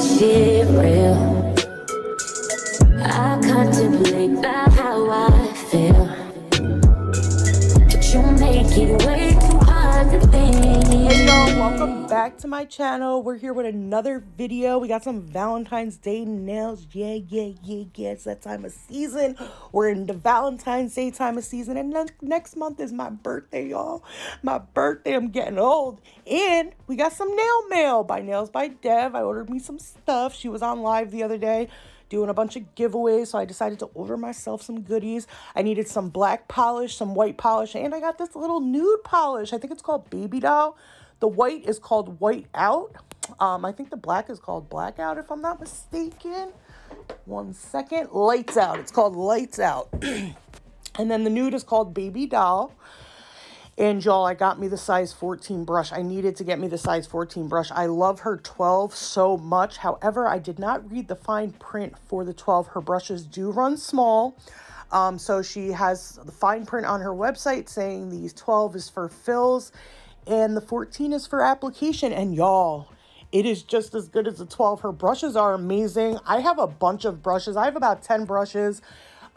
this shit real. I contemplate about how I feel, but you make it way too hard to think. Hey y'all, welcome back to my channel. We're here with another video. We got some Valentine's Day nails. Yeah. It's that time of season. We're in the Valentine's Day time of season, and next month is my birthday, y'all. My birthday. I'm getting old. And we got some nail mail by NAILZ by Dev. I ordered me some stuff. She was on live the other day doing a bunch of giveaways, so I decided to order myself some goodies. I needed some black polish, some white polish, and I got this little nude polish. I think it's called Baby Doll. The white is called White Out. I think the black is called Blackout, if I'm not mistaken. One second. Lights Out. It's called Lights Out. And then the nude is called Baby Doll. And y'all, I got me the size 14 brush. I needed to get me the size 14 brush. I love her 12 so much. However, I did not read the fine print for the 12. Her brushes do run small. So she has the fine print on her website saying these 12 is for fills and the 14 is for application. And y'all, it is just as good as the 12. Her brushes are amazing. I have a bunch of brushes. I have about 10 brushes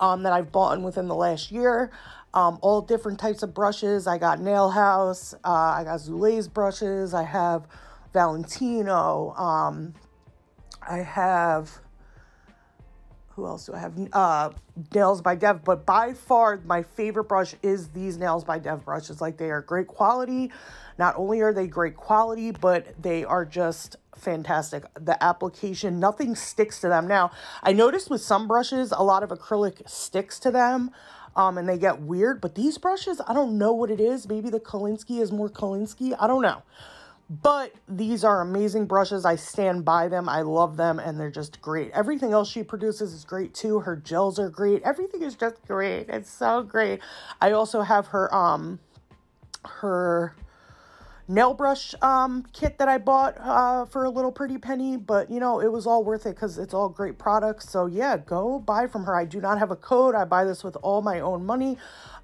that I've bought within the last year. All different types of brushes. I got Nail House. I got Zule's brushes. I have Valentino. I have, who else do I have? NAILZ by Dev. But by far, my favorite brush is these NAILZ by Dev brushes. Like, they are great quality. Not only are they great quality, but they are just fantastic. The application, nothing sticks to them. Now, I noticed with some brushes, a lot of acrylic sticks to them. And they get weird, but these brushes, I don't know what it is. Maybe the Kolinsky is more Kolinsky. I don't know. But these are amazing brushes. I stand by them. I love them, and they're just great. Everything else she produces is great, too. Her gels are great. Everything is just great. It's so great. I also have her nail brush kit that I bought for a little pretty penny, but you know, it was all worth it because it's all great products. So yeah, go buy from her. I do not have a code. I buy this with all my own money.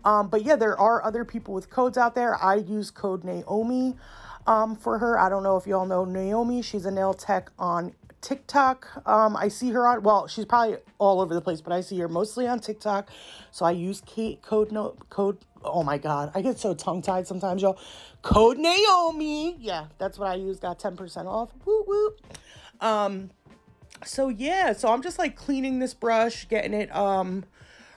But yeah, there are other people with codes out there. I use code Naomi for her. I don't know if y'all know Naomi. She's a nail tech on TikTok. I see her on, well, she's probably all over the place, but I see her mostly on TikTok. So I use code, oh my God, I get so tongue-tied sometimes, y'all. Code Naomi. Yeah, that's what I use. Got 10% off. Woo woo. So yeah, so I'm just like cleaning this brush, getting it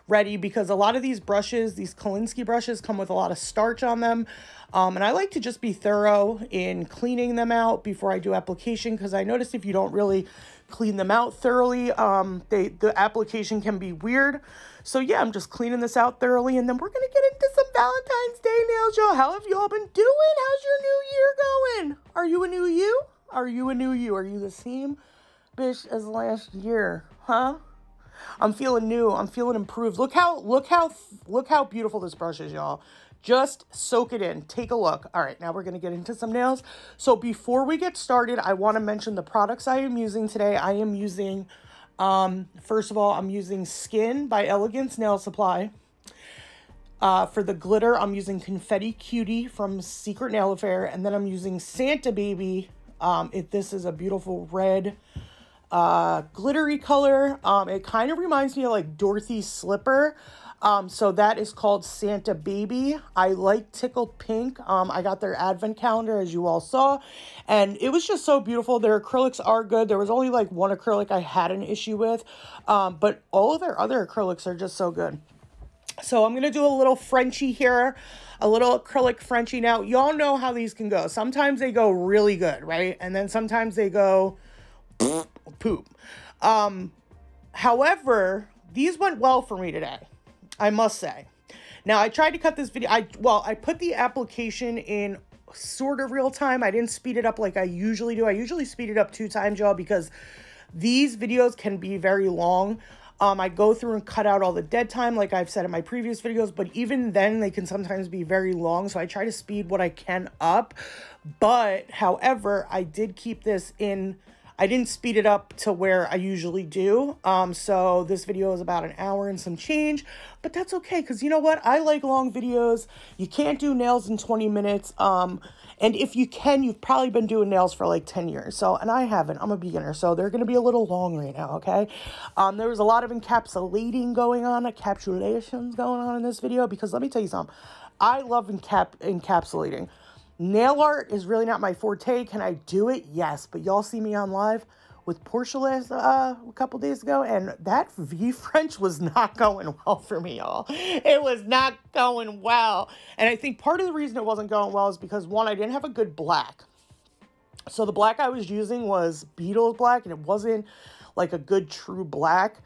ready, because a lot of these brushes, these Kolinsky brushes, come with a lot of starch on them. And I like to just be thorough in cleaning them out before I do application, because I noticed if you don't really clean them out thoroughly, the application can be weird. So yeah, I'm just cleaning this out thoroughly, and then we're going to get into some Valentine's Day nails, y'all. How have y'all been doing? How's your new year going? Are you a new you? Are you a new you? Are you the same bitch as last year? Huh? I'm feeling new. I'm feeling improved. Look how beautiful this brush is, y'all. Just soak it in. Take a look. All right, now we're going to get into some nails. So before we get started, I want to mention the products I am using today. I am using, first of all, I'm using SKYN by ELEGANCE Nail Supply. For the glitter, I'm using Confetti Cutie from Secret Nail Affair. And then I'm using Santa Baby. This is a beautiful red glittery color. It kind of reminds me of like Dorothy's slipper. So that is called Santa Baby. I like Tickled Pink. I got their advent calendar, as you all saw, and it was just so beautiful. Their acrylics are good. There was only like one acrylic I had an issue with, but all of their other acrylics are just so good. So I'm going to do a little Frenchie here, a little acrylic Frenchie. Now, y'all know how these can go. Sometimes they go really good, right? And then sometimes they go poop. However, these went well for me today, I must say. Now, I tried to cut this video. I put the application in sort of real time. I didn't speed it up like I usually do. I usually speed it up 2 times, y'all, because these videos can be very long. I go through and cut out all the dead time, like I've said in my previous videos, but even then they can sometimes be very long. So I try to speed what I can up. But however, I did keep this in I didn't speed it up to where I usually do. So this video is about an hour and some change, but that's okay. Cause you know what? I like long videos. You can't do nails in 20 minutes. And if you can, you've probably been doing nails for like 10 years. So, and I haven't, I'm a beginner. So they're going to be a little long right now. Okay. There was a lot of encapsulations going on in this video, because let me tell you something. I love encapsulating. Nail art is really not my forte. Can I do it? Yes. But y'all see me on live with Portia last, a couple days ago, and that V French was not going well for me, y'all. It was not going well. And I think part of the reason it wasn't going well is because, one, I didn't have a good black. So the black I was using was Beetles black, and it wasn't like a good true black.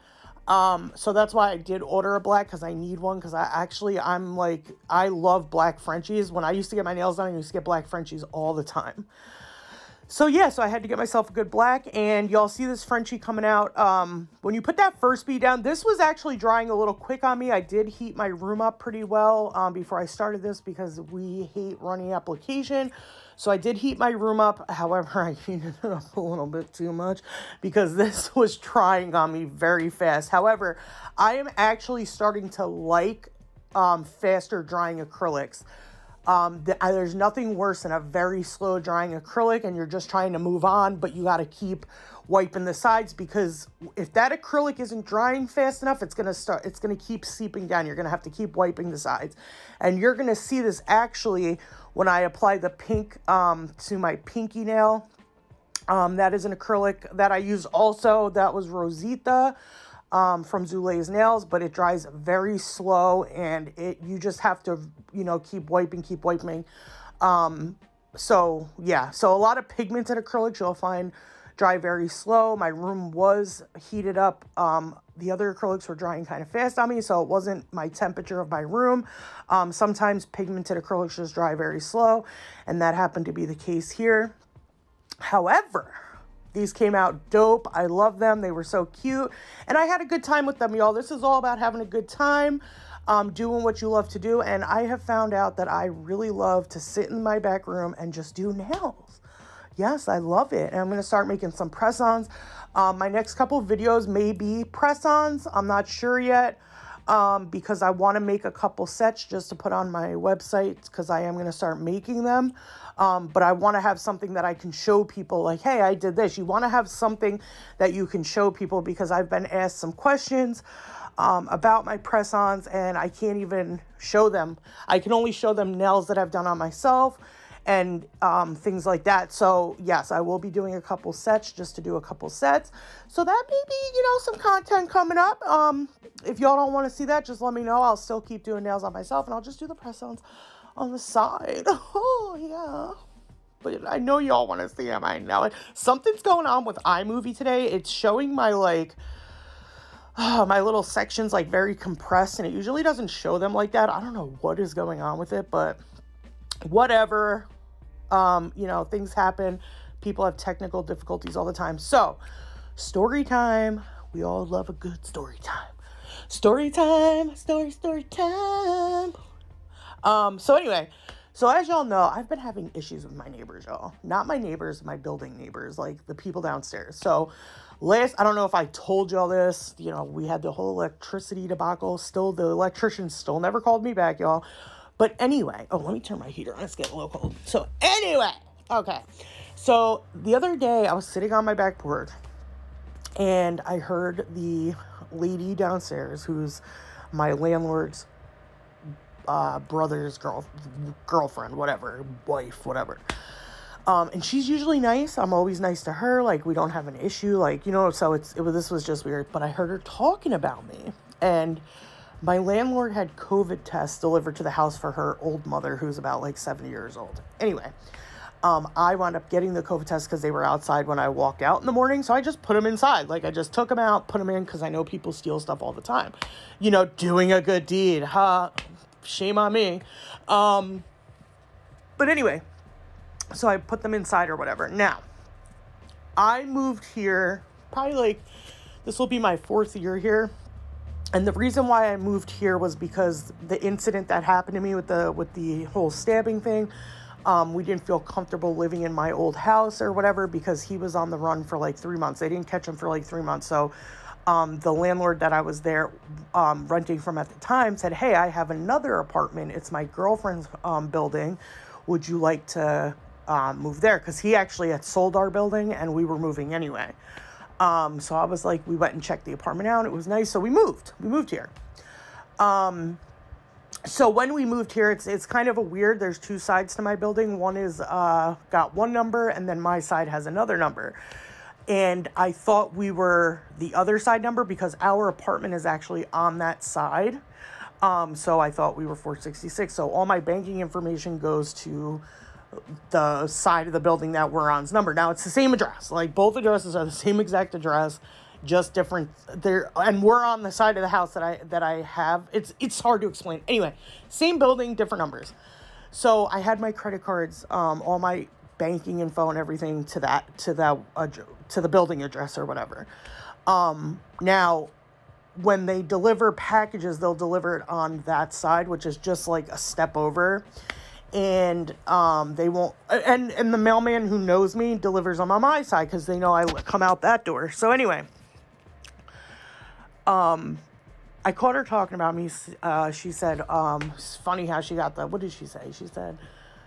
So that's why I did order a black, because I need one, because I love black Frenchies. When I used to get my nails done, I used to get black Frenchies all the time. So yeah, so I had to get myself a good black, and y'all see this Frenchie coming out. When you put that first bead down, this was actually drying a little quick on me. I did heat my room up pretty well, before I started this, because we hate running application. So I did heat my room up. However, I heated it up a little bit too much, because this was drying on me very fast. However, I am actually starting to like faster drying acrylics. There's nothing worse than a very slow drying acrylic, and you're just trying to move on, but you got to keep wiping the sides, because if that acrylic isn't drying fast enough, it's going to keep seeping down. You're going to have to keep wiping the sides. And you're going to see this actually when I apply the pink to my pinky nail. That is an acrylic that I use also. That was Rosita from VALENTINES, but it dries very slow, and you just have to, keep wiping. So yeah, so a lot of pigmented acrylics you'll find dry very slow. My room was heated up. The other acrylics were drying kind of fast on me, so it wasn't my temperature of my room. Sometimes pigmented acrylics just dry very slow, and that happened to be the case here. However, these came out dope. I love them. They were so cute, and I had a good time with them, y'all. This is all about having a good time, doing what you love to do, and I have found out that I really love to sit in my back room and just do nails. Yes, I love it. And I'm going to start making some press-ons. My next couple of videos may be press-ons. I'm not sure yet, because I want to make a couple sets just to put on my website, because I am going to start making them. But I want to have something that I can show people, like, hey, I did this. You want to have something that you can show people, because I've been asked some questions about my press-ons, and I can't even show them. I can only show them nails that I've done on myself, and things like that. So yes, I will be doing a couple sets, just to do a couple sets. So that may be, some content coming up. If y'all don't want to see that, just let me know. I'll still keep doing nails on myself, and I'll just do the press-ons on the side. Oh yeah. But I know y'all want to see them. I know it. Something's going on with iMovie today. It's showing my my little sections very compressed, and it usually doesn't show them like that. I don't know what is going on with it, but whatever. Things happen. People have technical difficulties all the time. So, story time. We all love a good story time. Story time. Story time. So anyway, so as y'all know, I've been having issues with my neighbors, y'all. Not my neighbors, my building neighbors, like the people downstairs. So I don't know if I told y'all this, we had the whole electricity debacle. The electrician still never called me back, y'all. But anyway, let me turn my heater on. It's getting a little cold. So anyway, okay. So the other day I was sitting on my back porch, and I heard the lady downstairs, who's my landlord's brother's girlfriend, whatever, wife, whatever. And she's usually nice. I'm always nice to her. We don't have an issue, so this was just weird. But I heard her talking about me, and my landlord had COVID tests delivered to the house for her old mother, who's about 70 years old. Anyway, I wound up getting the COVID test because they were outside when I walked out in the morning. So I just put them inside. I just took them out, put them in, because I know people steal stuff all the time. Doing a good deed. Shame on me. But anyway, so I put them inside or whatever. Now, I moved here probably this will be my 4th year here. And the reason why I moved here was because the incident that happened to me with the whole stabbing thing, We didn't feel comfortable living in my old house or whatever because he was on the run for like 3 months. They didn't catch him for like 3 months. So the landlord that I was there renting from at the time said, hey, I have another apartment. It's my girlfriend's building. Would you like to move there? Because he actually had sold our building and we were moving anyway. So I was like, we went and checked the apartment out. It was nice. So we moved here. So when we moved here, it's kind of a weird, there's 2 sides to my building. One is got one number and then my side has another number. And I thought we were the other side number because our apartment is actually on that side. So I thought we were 466. So all my banking information goes to the side of the building that we're on's number. Now it's the same address. Like both addresses are the same exact address, just different there, and we're on the side of the house that I have. It's hard to explain. Anyway, same building, different numbers. So I had my credit cards, all my banking info and everything to the building address or whatever. Now when they deliver packages, they'll deliver it on that side, which is just like a step over. And they won't, and the mailman who knows me delivers them on my side because they know I come out that door. So anyway, I caught her talking about me. She said, it's funny how she got what did she say? She said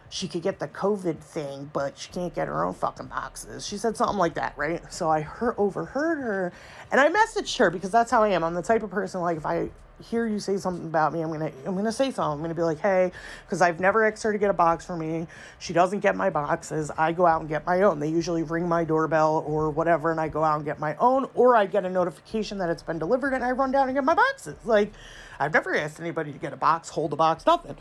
she could get the COVID thing, but she can't get her own fucking boxes. She said something like that, right? So I overheard her, and I messaged her because that's how I am. I'm the type of person, like, if I hear you say something about me, I'm gonna say something. I'm gonna be like, hey, because I've never asked her to get a box for me. She doesn't get my boxes. I go out and get my own. They usually ring my doorbell or whatever, and I go out and get my own, or I get a notification that it's been delivered and I run down and get my boxes. Like, I've never asked anybody to get a box, hold a box, nothing.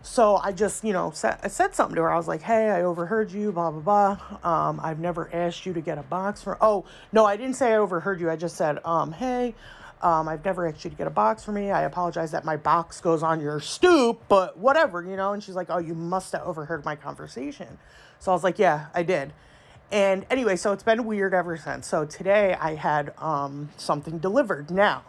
So I just, I said something to her. I was like, hey, I overheard you, blah, blah, blah. I've never asked you to get a box for, oh, no, I didn't say I overheard you. I just said, hey, I've never asked you to get a box for me. I apologize that my box goes on your stoop, but whatever, And she's like, oh, you must have overheard my conversation. So I was like, yeah, I did. And anyway, so it's been weird ever since. So today I had something delivered. Now,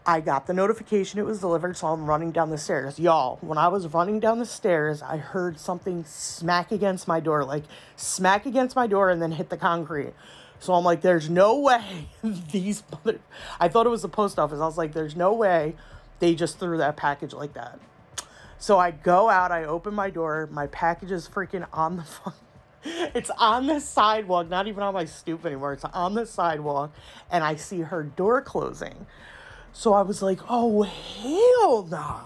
I got the notification it was delivered, so I'm running down the stairs. Y'all, when I was running down the stairs, I heard something smack against my door, and then hit the concrete. So I'm like, there's no way I thought it was the post office. I was like, there's no way they just threw that package like that. So I go out, I open my door, my package is freaking on the it's on the sidewalk, not even on my stoop anymore. It's on the sidewalk, and I see her door closing. So I was like, oh, hell nah.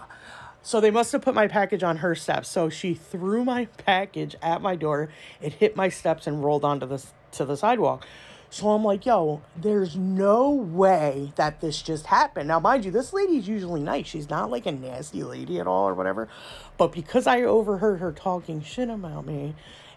So they must have put my package on her steps. So she threw my package at my door. It hit my steps and rolled onto the sidewalk. So I'm like, yo, there's no way that this just happened. Now, mind you, this lady's usually nice. She's not like a nasty lady at all or whatever. But because I overheard her talking shit about me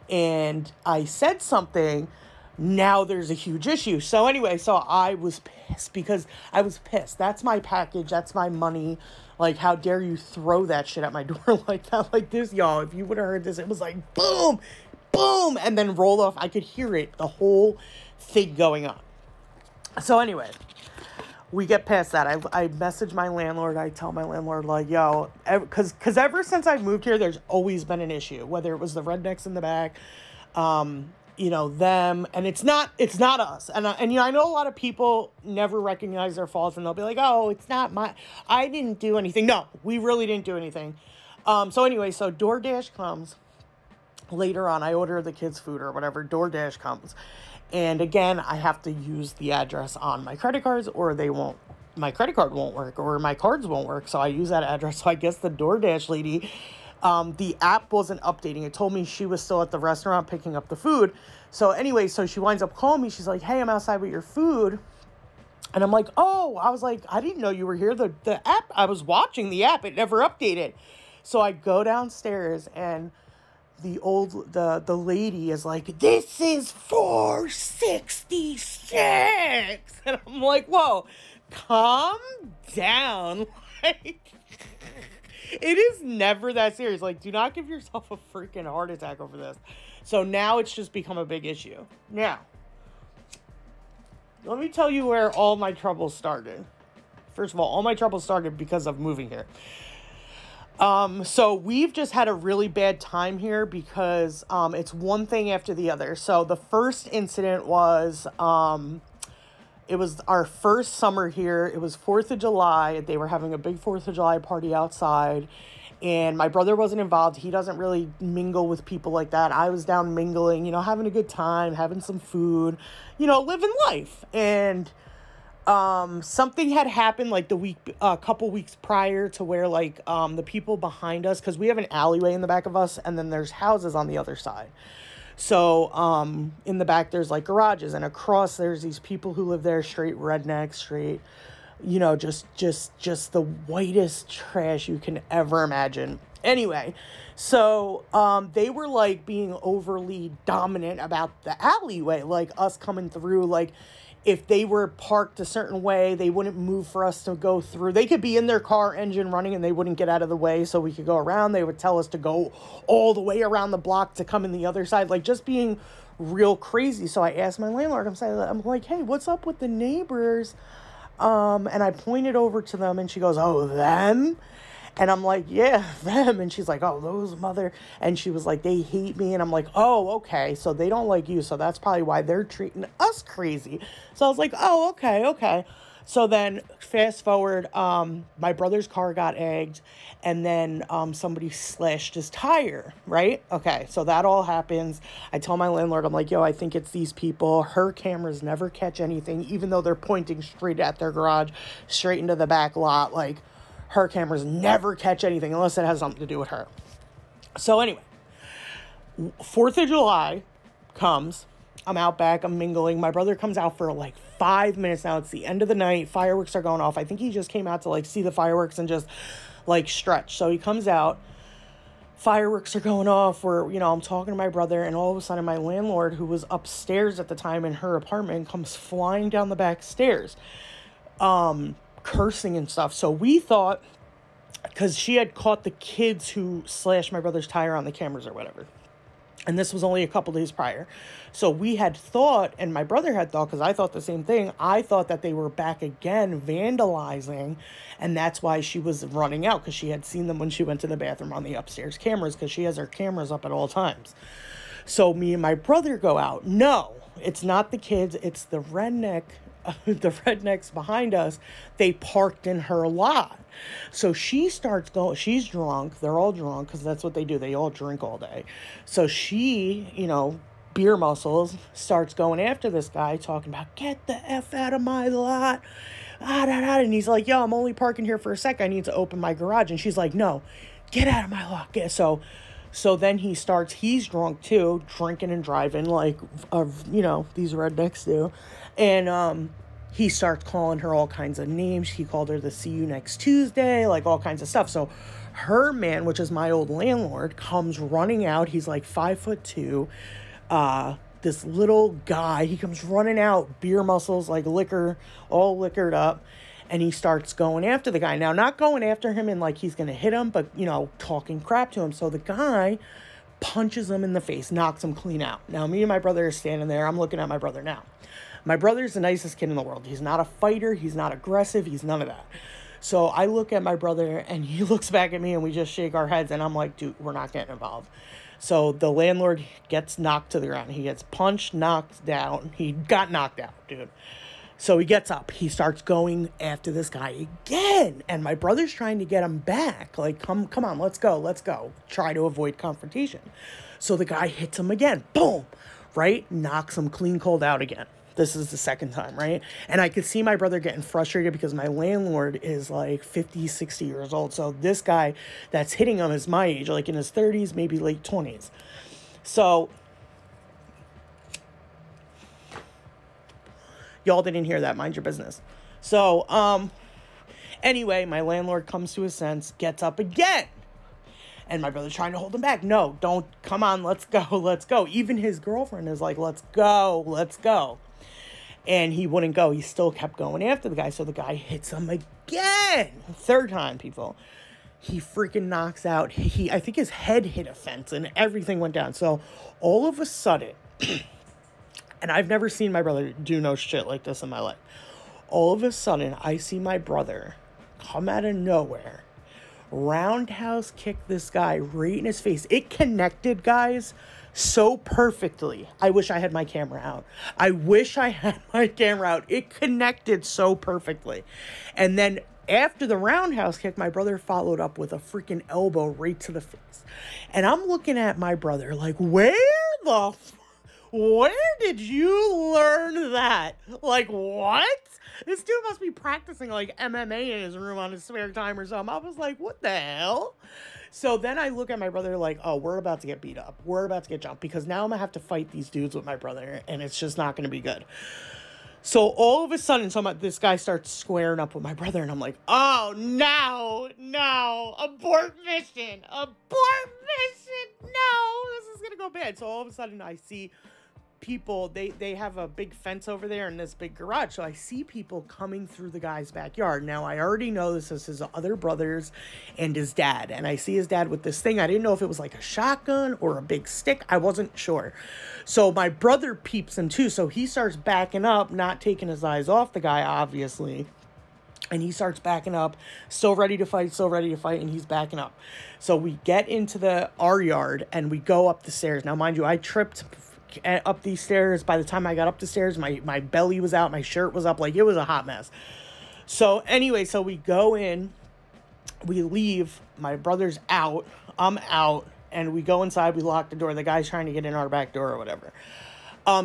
and I said something, now there's a huge issue. So anyway, so I was pissed because I was pissed. That's my package. That's my money. Like, how dare you throw that shit at my door like that? Like this, y'all, if you would have heard this, it was like, boom, boom, and then roll off. I could hear it, the whole thing going on. So anyway, we get past that. I message my landlord. I tell my landlord, like, yo, because ever since I moved here, there's always been an issue, whether it was the rednecks in the back, them, and it's not us. And I know a lot of people never recognize their faults, and they'll be like, oh, it's not I didn't do anything. No, we really didn't do anything. So anyway, so DoorDash comes later on. I order the kids' food or whatever. DoorDash comes. And again, I have to use the address on my credit cards or my credit card won't work or my cards won't work. So I use that address. So I guess the DoorDash lady, the app wasn't updating. It told me she was still at the restaurant picking up the food. So anyway, so she winds up calling me. She's like, hey, I'm outside with your food. And I'm like, oh, I was like, I didn't know you were here. The app, I was watching the app. It never updated. So I go downstairs and the lady is like, this is $4.66. And I'm like, whoa, calm down. Like, it is never that serious. Like, do not give yourself a freaking heart attack over this. So now it's just become a big issue. Now, let me tell you where all my troubles started. First of all my troubles started because of moving here. So we've just had a really bad time here because it's one thing after the other. So the first incident was it was our first summer here. It was 4th of July. They were having a big 4th of July party outside. And my brother wasn't involved. He doesn't really mingle with people like that. I was down mingling, you know, having a good time, having some food, you know, living life. And something had happened like a couple weeks prior to where like the people behind us, because we have an alleyway in the back of us and then there's houses on the other side. So in the back there's like garages, and across there's these people who live there, straight rednecks, straight, you know, just the whitest trash you can ever imagine. Anyway, so they were like being overly dominant about the alleyway, like us coming through. Like if they were parked a certain way, they wouldn't move for us to go through. They could be in their car, engine running, and they wouldn't get out of the way so we could go around. They would tell us to go all the way around the block to come in the other side, like just being real crazy. So I asked my landlord, I'm like, hey, what's up with the neighbors? And I pointed over to them and she goes, oh, them? And I'm like, yeah, them. And she's like, oh, those mother. And she was like, they hate me. And I'm like, oh, okay. So they don't like you. So that's probably why they're treating us crazy. So I was like, oh, okay. So then fast forward, my brother's car got egged and then somebody slashed his tire, right? Okay, so that all happens. I tell my landlord, I'm like, yo, I think it's these people. Her cameras never catch anything, even though they're pointing straight at their garage, straight into the back lot. Like, her cameras never catch anything unless it has something to do with her. So anyway, 4th of July comes. I'm out back, I'm mingling. My brother comes out for like 5 minutes now. It's the end of the night. Fireworks are going off. I think he just came out to like see the fireworks and just like stretch. So he comes out. Fireworks are going off. I'm talking to my brother, and all of a sudden my landlord, who was upstairs at the time in her apartment, comes flying down the back stairs, cursing and stuff. So we thought, because she had caught the kids who slashed my brother's tire on the cameras or whatever. And this was only a couple days prior. So we had thought, and my brother had thought, because I thought the same thing, I thought that they were back again vandalizing, and that's why she was running out, because she had seen them when she went to the bathroom on the upstairs cameras, because she has her cameras up at all times. So me and my brother go out. No, it's not the kids, it's the rednecks behind us. They parked in her lot. So she starts going, she's drunk. They're all drunk because that's what they do. They all drink all day. So she, beer muscles, starts going after this guy, talking about, get the F out of my lot. And he's like, yo, I'm only parking here for a sec. I need to open my garage. And she's like, no, get out of my lot. So then he's drunk too, drinking and driving like, these rednecks do. And he starts calling her all kinds of names. He called her the see you next Tuesday, like all kinds of stuff. So her man, which is my old landlord, comes running out. He's like 5'2". This little guy, he comes running out, beer muscles, like liquor, all liquored up. And he starts going after the guy. Now, not going after him and like he's going to hit him, but, talking crap to him. So the guy punches him in the face, knocks him clean out. Now, me and my brother are standing there. I'm looking at my brother now. My brother's the nicest kid in the world. He's not a fighter. He's not aggressive. He's none of that. So I look at my brother and he looks back at me and we just shake our heads. And I'm like, dude, we're not getting involved. So the landlord gets knocked to the ground. He gets punched, knocked down. He got knocked out, dude. So he gets up. He starts going after this guy again. And my brother's trying to get him back. Like, come on, let's go. Try to avoid confrontation. So the guy hits him again. Boom. Right? Knocks him clean cold out again. This is the second time, right? And I could see my brother getting frustrated because my landlord is like 50, 60 years old. So this guy that's hitting him is my age, like in his 30s, maybe late 20s. So y'all didn't hear that. Mind your business. So, anyway, my landlord comes to his sense, gets up again. And my brother's trying to hold him back. No, don't. Come on, let's go. Even his girlfriend is like, let's go. And he wouldn't go. He still kept going after the guy. So the guy hits him again. Third time, people. He freaking knocks out. I think his head hit a fence and everything went down. So all of a sudden, and I've never seen my brother do no shit like this in my life. All of a sudden, I see my brother come out of nowhere, roundhouse kicked this guy right in his face. It connected, guys, so perfectly. I wish I had my camera out. I wish I had my camera out. It connected so perfectly. And then after the roundhouse kick, my brother followed up with a freaking elbow right to the face. And I'm looking at my brother like, where did you learn that? Like, what? This dude must be practicing like MMA in his room on his spare time or something. I was like, what the hell? So then I look at my brother like, oh, we're about to get beat up. We're about to get jumped because now I'm going to have to fight these dudes with my brother, and it's just not going to be good. So all of a sudden, this guy starts squaring up with my brother, and I'm like, oh, no, abort mission, no, this is going to go bad. So all of a sudden, I see people, they have a big fence over there in this big garage, so I see people coming through the guy's backyard. Now, I already know this is his other brothers and his dad, and I see his dad with this thing. I didn't know if it was like a shotgun or a big stick. I wasn't sure. So my brother peeps him too, so he starts backing up, not taking his eyes off the guy, obviously. And he starts backing up, so ready to fight, and he's backing up. So we get into our yard, and we go up the stairs. Now, mind you, I tripped up these stairs. By the time I got up the stairs, my belly was out, my shirt was up, like it was a hot mess. So anyway, so we go in, we leave, my brother's out, I'm out, and we go inside, we lock the door. The guy's trying to get in our back door or whatever.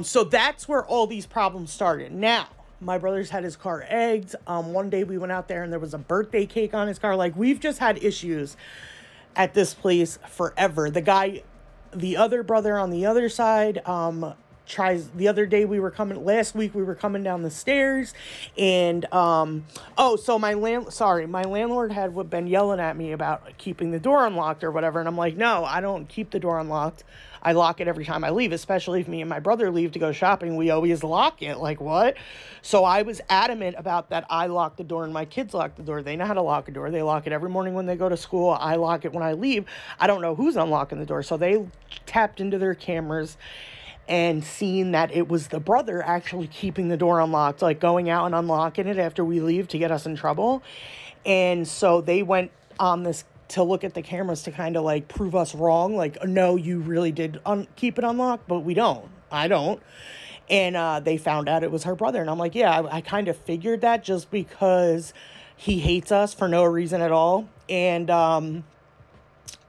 So that's where all these problems started. Now, my brother's had his car egged. One day we went out there and there was a birthday cake on his car. Like, we've just had issues at this place forever. The other brother on the other side, the other day last week we were coming down the stairs, and, so my landlord had been yelling at me about keeping the door unlocked or whatever, and I'm like, no, I don't keep the door unlocked. I lock it every time I leave, especially if me and my brother leave to go shopping. We always lock it. Like, what? So I was adamant about that. I lock the door and my kids lock the door. They know how to lock a door. They lock it every morning when they go to school. I lock it when I leave. I don't know who's unlocking the door. So they tapped into their cameras and seen that it was the brother actually keeping the door unlocked, like going out and unlocking it after we leave to get us in trouble. And so they went on this to look at the cameras to kind of like prove us wrong. Like, no, you really did keep it unlocked, but we don't. I don't. And they found out it was her brother. And I'm like, yeah, I kind of figured that just because he hates us for no reason at all. And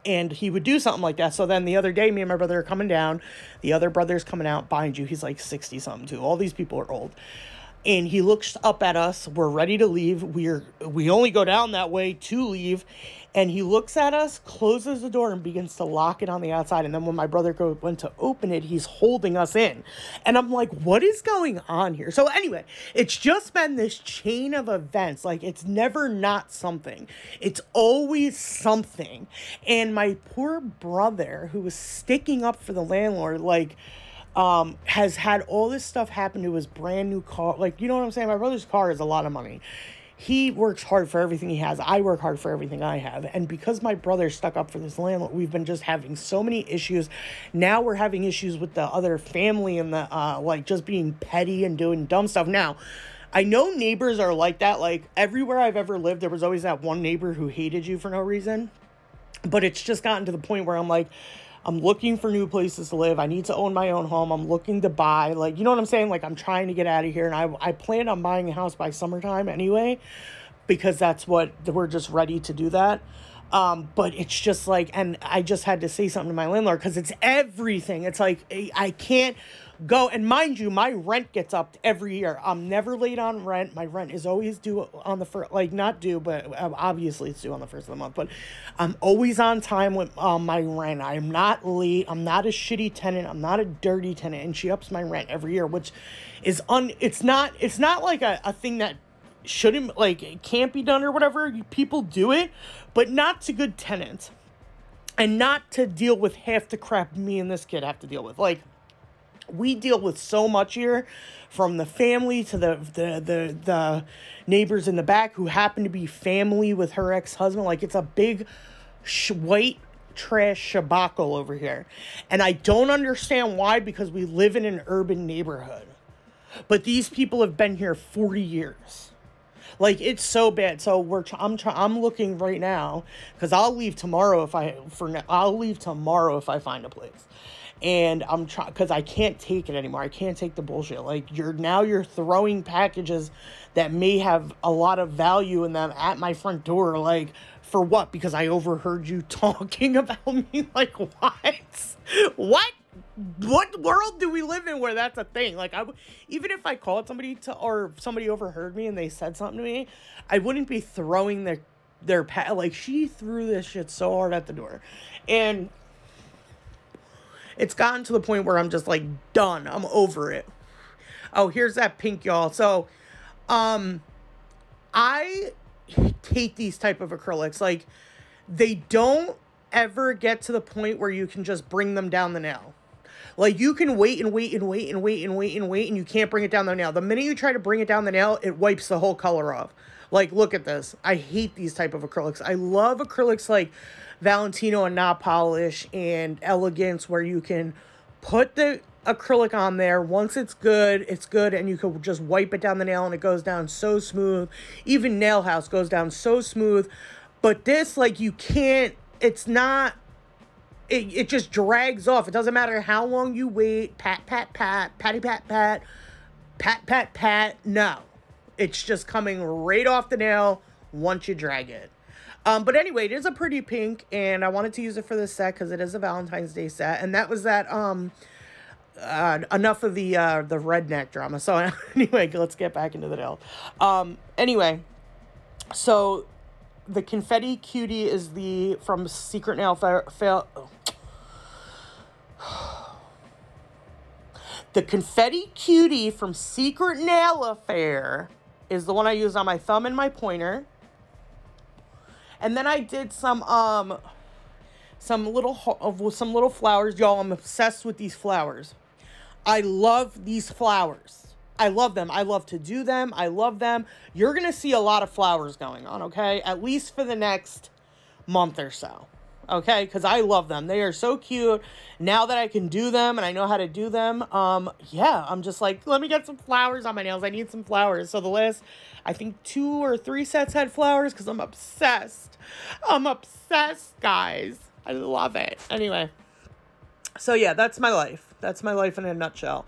he would do something like that. So then the other day, me and my brother are coming down. The other brother's coming out behind you. He's like 60-something too. All these people are old. And he looks up at us. We're ready to leave. We only go down that way to leave. And he looks at us, closes the door, and begins to lock it on the outside. And then when my brother went to open it, he's holding us in. And I'm like, what is going on here? So anyway, it's just been this chain of events. Like, it's never not something. It's always something. And my poor brother, who was sticking up for the landlord, like, has had all this stuff happen to his brand new car. Like, you know what I'm saying? My brother's car is a lot of money. He works hard for everything he has. I work hard for everything I have. And because my brother stuck up for this landlord, we've been just having so many issues. Now we're having issues with the other family and like just being petty and doing dumb stuff. Now, I know neighbors are like that. Like, everywhere I've ever lived, there was always that one neighbor who hated you for no reason. But it's just gotten to the point where I'm like, I'm looking for new places to live. I need to own my own home. I'm looking to buy, like, you know what I'm saying? Like, I'm trying to get out of here. And I plan on buying a house by summertime anyway, because that's what we're just ready to do that. But it's just like, and I just had to say something to my landlord because it's everything. It's like, I can't go. And mind you, my rent gets upped every year. I'm never late on rent. My rent is always due on the first, like, not due, but obviously it's due on the first of the month. But I'm always on time with my rent. I am not late. I'm not a shitty tenant. I'm not a dirty tenant. And she ups my rent every year, which is it's not like a thing that shouldn't, like, it can't be done or whatever. People do it, but not to good tenants, and not to deal with half the crap me and this kid have to deal with. Like, we deal with so much here, from the family to the neighbors in the back who happen to be family with her ex-husband. Like, it's a big white trash shabacle over here. And I don't understand why, because we live in an urban neighborhood. But these people have been here 40 years. Like, it's so bad. So I'm looking right now, because I'll leave tomorrow I'll leave tomorrow if I find a place. And I'm trying, because I can't take it anymore. I can't take the bullshit. Like, you're throwing packages that may have a lot of value in them at my front door. Like, for what? Because I overheard you talking about me? Like, what? What world do we live in where that's a thing? Like, even if I called somebody or somebody overheard me and they said something to me, I wouldn't be throwing their like, she threw this shit so hard at the door. And it's gotten to the point where I'm just like, done. I'm over it. Oh, here's that pink, y'all. So, I hate these type of acrylics. Like, they don't ever get to the point where you can just bring them down the nail. Like, you can wait and wait and wait and wait and wait and wait, and you can't bring it down the nail. The minute you try to bring it down the nail, it wipes the whole color off. Like, look at this. I hate these type of acrylics. I love acrylics like Valentino and Not Polish and Elegance, where you can put the acrylic on there. Once it's good, and you can just wipe it down the nail, and it goes down so smooth. Even Nail House goes down so smooth. But this, like, you can't, it's not, it just drags off. It doesn't matter how long you wait. Pat, pat, pat, patty, pat, pat, pat, pat, pat. No. It's just coming right off the nail once you drag it. But anyway, it is a pretty pink, and I wanted to use it for this set because it is a Valentine's Day set. And that was that, enough of the redneck drama. So anyway, let's get back into the nail. Anyway, so the Confetti Cutie is from Secret Nail The Confetti Cutie from Secret Nail Affair is the one I used on my thumb and my pointer. And then I did some little flowers. Y'all, I'm obsessed with these flowers. I love these flowers. I love them. I love to do them. I love them. You're going to see a lot of flowers going on, okay? At least for the next month or so. Okay, because I love them. They are so cute. Now that I can do them and I know how to do them, yeah, I'm just like, let me get some flowers on my nails. I need some flowers. So the last, I think 2 or 3 sets had flowers because I'm obsessed. I'm obsessed, guys. I love it. Anyway, so yeah, that's my life. That's my life in a nutshell.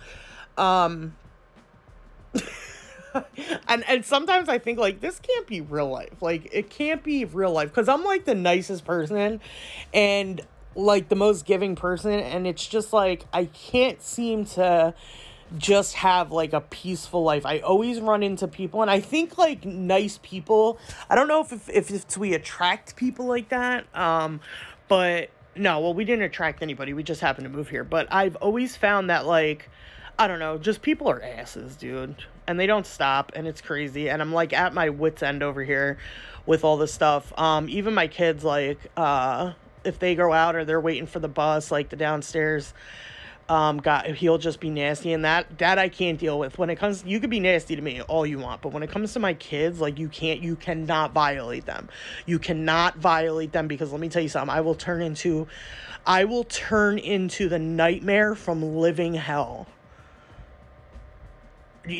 And sometimes I think, like, this can't be real life. Like, it can't be real life. Because I'm, like, the nicest person. And, like, the most giving person. And it's just, like, I can't seem to just have, like, a peaceful life. I always run into people. And I think, like, nice people. I don't know if we attract people like that. But, no. Well, we didn't attract anybody. We just happened to move here. But I've always found that, like, I don't know, just people are asses, dude. And they don't stop, and it's crazy. And I'm, like, at my wit's end over here with all this stuff. Even my kids, like, if they go out or they're waiting for the bus, like, the downstairs, he'll just be nasty. And that I can't deal with. When it comes, you could be nasty to me all you want. But when it comes to my kids, like, you cannot violate them. You cannot violate them, because let me tell you something. I will turn into the nightmare from living hell.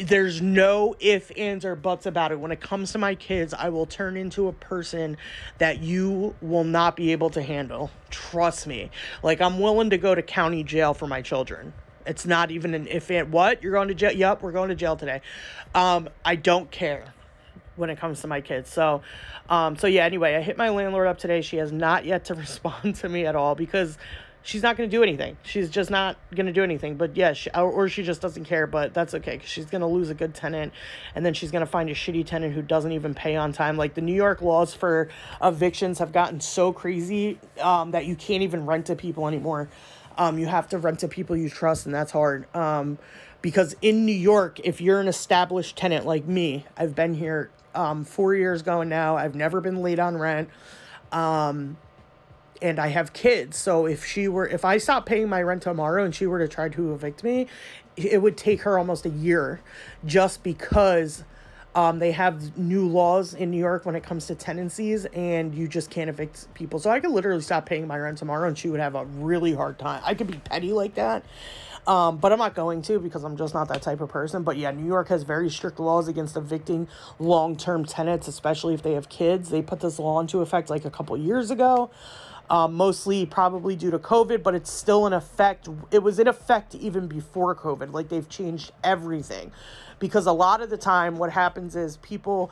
There's no ifs, ands, or buts about it. When it comes to my kids, I will turn into a person that you will not be able to handle. Trust me. Like, I'm willing to go to county jail for my children. It's not even an if, and what? You're going to jail? Yep, we're going to jail today. I don't care when it comes to my kids. So yeah, anyway, I hit my landlord up today. She has not yet to respond to me at all, because she's not going to do anything. She's just not going to do anything. But yeah, or she just doesn't care. But that's okay, because she's going to lose a good tenant. And then she's going to find a shitty tenant who doesn't even pay on time. Like, the New York laws for evictions have gotten so crazy that you can't even rent to people anymore. You have to rent to people you trust, and that's hard. Because in New York, if you're an established tenant like me, I've been here 4 years going now. I've never been late on rent. And I have kids, so if I stopped paying my rent tomorrow and she were to try to evict me, it would take her almost a year, just because they have new laws in New York when it comes to tenancies, and you just can't evict people. So I could literally stop paying my rent tomorrow and she would have a really hard time. I could be petty like that. But I'm not going to, because I'm just not that type of person. But yeah, New York has very strict laws against evicting long-term tenants, especially if they have kids. They put this law into effect like a couple years ago, mostly probably due to COVID, but it's still in effect. It was in effect even before COVID. Like, they've changed everything, because a lot of the time what happens is people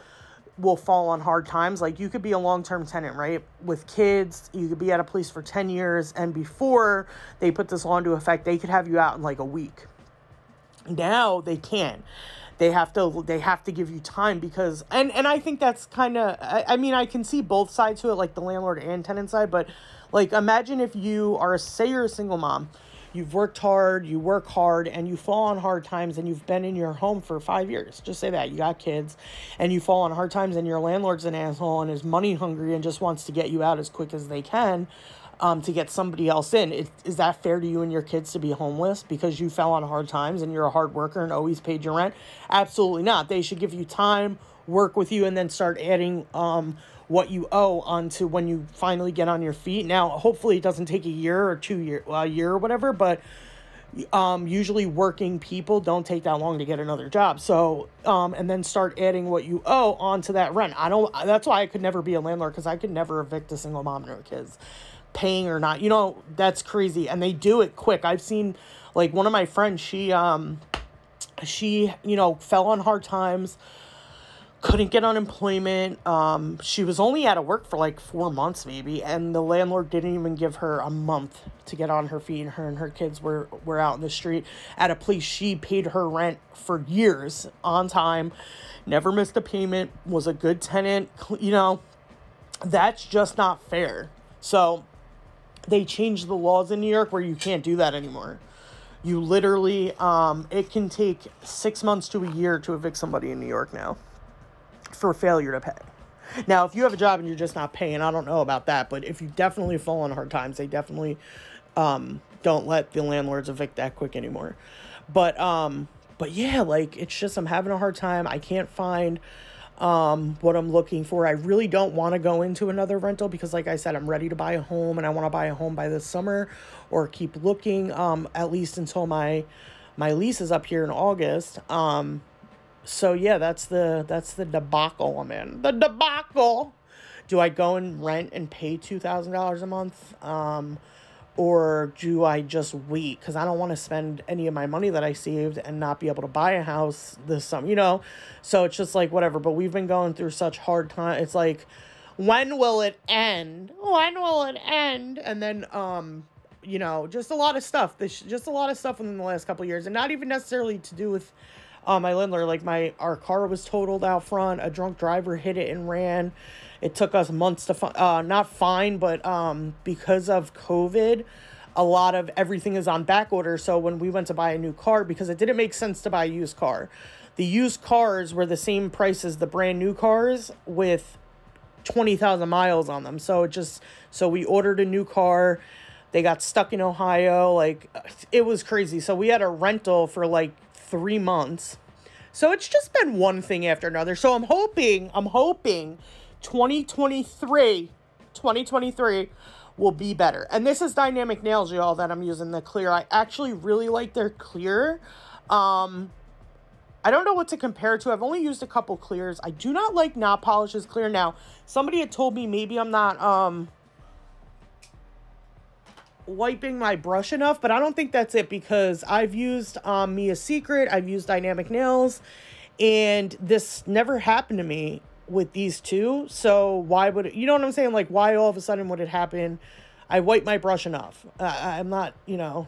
will fall on hard times. Like, you could be a long-term tenant, right, with kids. You could be at a place for 10 years, and before they put this law into effect, they could have you out in like a week. Now they can't. They have to give you time, because and I think that's kind of, I mean, I can see both sides to it, like the landlord and tenant side. But like, imagine if you are, say you're a single mom, you've worked hard, you work hard, and you fall on hard times, and you've been in your home for 5 years. Just say that. You got kids, and you fall on hard times, and your landlord's an asshole and is money hungry and just wants to get you out as quick as they can, to get somebody else in. Is that fair to you and your kids to be homeless because you fell on hard times and you're a hard worker and always paid your rent? Absolutely not. They should give you time, work with you, and then start adding what you owe onto when you finally get on your feet. Now, hopefully it doesn't take a year or 2 years, a year or whatever, but usually working people don't take that long to get another job. So, and then start adding what you owe onto that rent. That's why I could never be a landlord, because I could never evict a single mom and her kids, paying or not. You know, that's crazy. And they do it quick. I've seen, like, one of my friends, she, you know, fell on hard times, couldn't get unemployment. She was only out of work for like 4 months maybe, and the landlord didn't even give her a month to get on her feet. Her and her kids were out in the street at a place she paid her rent for years on time, never missed a payment, was a good tenant. You know, that's just not fair. So they changed the laws in New York where you can't do that anymore. You literally, it can take 6 months to a year to evict somebody in New York now for failure to pay. Now, if you have a job and you're just not paying, I don't know about that, but if you definitely fall on hard times, they definitely don't let the landlords evict that quick anymore. But yeah, like, it's just, I'm having a hard time. I can't find what I'm looking for. I really don't want to go into another rental, because like I said, I'm ready to buy a home, and I want to buy a home by this summer, or keep looking at least until my lease is up here in August. So yeah, that's the debacle I'm in. The debacle. Do I go and rent and pay $2,000 a month? Or do I just wait? Because I don't want to spend any of my money that I saved and not be able to buy a house this summer, you know? So it's just like, whatever. But we've been going through such hard time. It's like, when will it end? When will it end? And then, you know, just a lot of stuff. Just a lot of stuff within the last couple of years. And not even necessarily to do with my landlord. Like, our car was totaled out front. A drunk driver hit it and ran. It took us months to not find, but because of COVID, a lot of everything is on back order. So when we went to buy a new car, because it didn't make sense to buy a used car, the used cars were the same price as the brand new cars with 20,000 miles on them. So we ordered a new car. They got stuck in Ohio. Like, it was crazy. So we had a rental for like 3 months. So it's just been one thing after another. So I'm hoping 2023 will be better. And this is DynamicNailz, y'all, that I'm using, the clear. I actually really like their clear. I don't know what to compare it to. I've only used a couple clears. I do not like Not Polish's clear. Now, somebody had told me maybe I'm not wiping my brush enough, but I don't think that's it, because I've used Mia's Secret, I've used DynamicNailz, and this never happened to me with these two. So why would it, you know what I'm saying? Like, why all of a sudden would it happen? I wipe my brush enough. I'm not, you know,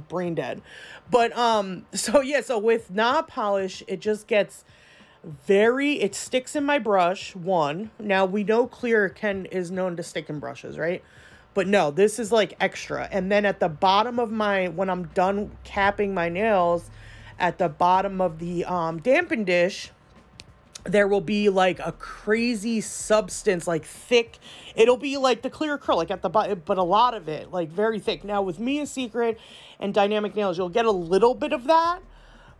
brain dead. But so yeah, so with Not Polish, it just gets it sticks in my brush. One, now we know clear is known to stick in brushes, right? But no, this is like extra. And then at the bottom of when I'm done capping my nails, at the bottom of the dampen dish, there will be like a crazy substance, like thick. It'll be like the clear acrylic at the bottom, but a lot of it, like very thick. Now with Mia's Secret and DynamicNailz, you'll get a little bit of that,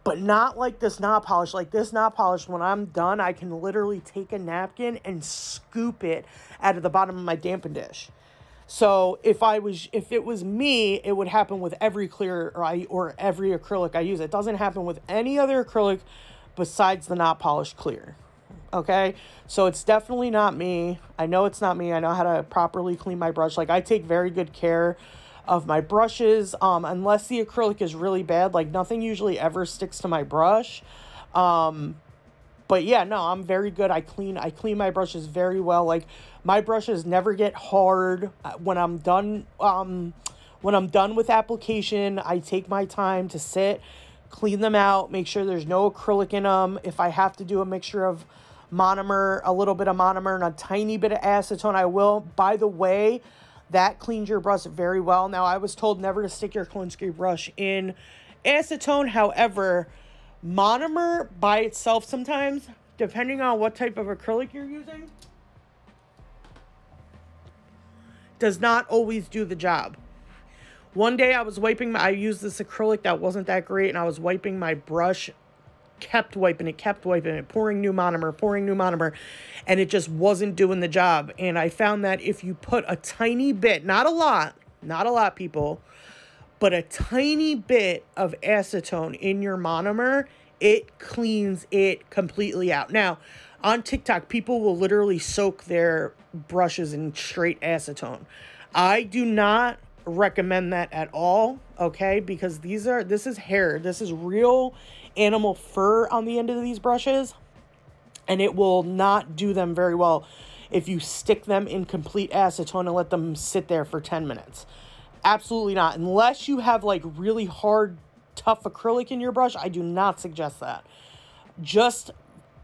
but not like this Not Polish. Like this Not Polish, when I'm done, I can literally take a napkin and scoop it out of the bottom of my dampen dish. So if it was me, it would happen with every clear or every acrylic I use. It doesn't happen with any other acrylic besides the not polished clear. Okay, so it's definitely not me. I know it's not me. I know how to properly clean my brush. Like, I take very good care of my brushes, unless the acrylic is really bad. Like, nothing usually ever sticks to my brush. But yeah, no, I'm very good. I clean my brushes very well. Like, my brushes never get hard. When I'm done with application, I take my time to sit, clean them out, make sure there's no acrylic in them. If I have to do a mixture of monomer, a little bit of monomer and a tiny bit of acetone, I will. By the way, that cleans your brush very well. Now, I was told never to stick your Kolinsky brush in acetone. However, monomer by itself sometimes, depending on what type of acrylic you're using, does not always do the job. One day I was wiping I used this acrylic that wasn't that great, and I was wiping my brush, kept wiping it, pouring new monomer, and it just wasn't doing the job. And I found that if you put a tiny bit, not a lot, people, but a tiny bit of acetone in your monomer, it cleans it completely out. Now, on TikTok, people will literally soak their brushes in straight acetone. I do not recommend that at all, okay? Because this is hair. This is real animal fur on the end of these brushes, and it will not do them very well if you stick them in complete acetone and let them sit there for 10 minutes. Absolutely not. Unless you have like really hard, tough acrylic in your brush, I do not suggest that. Just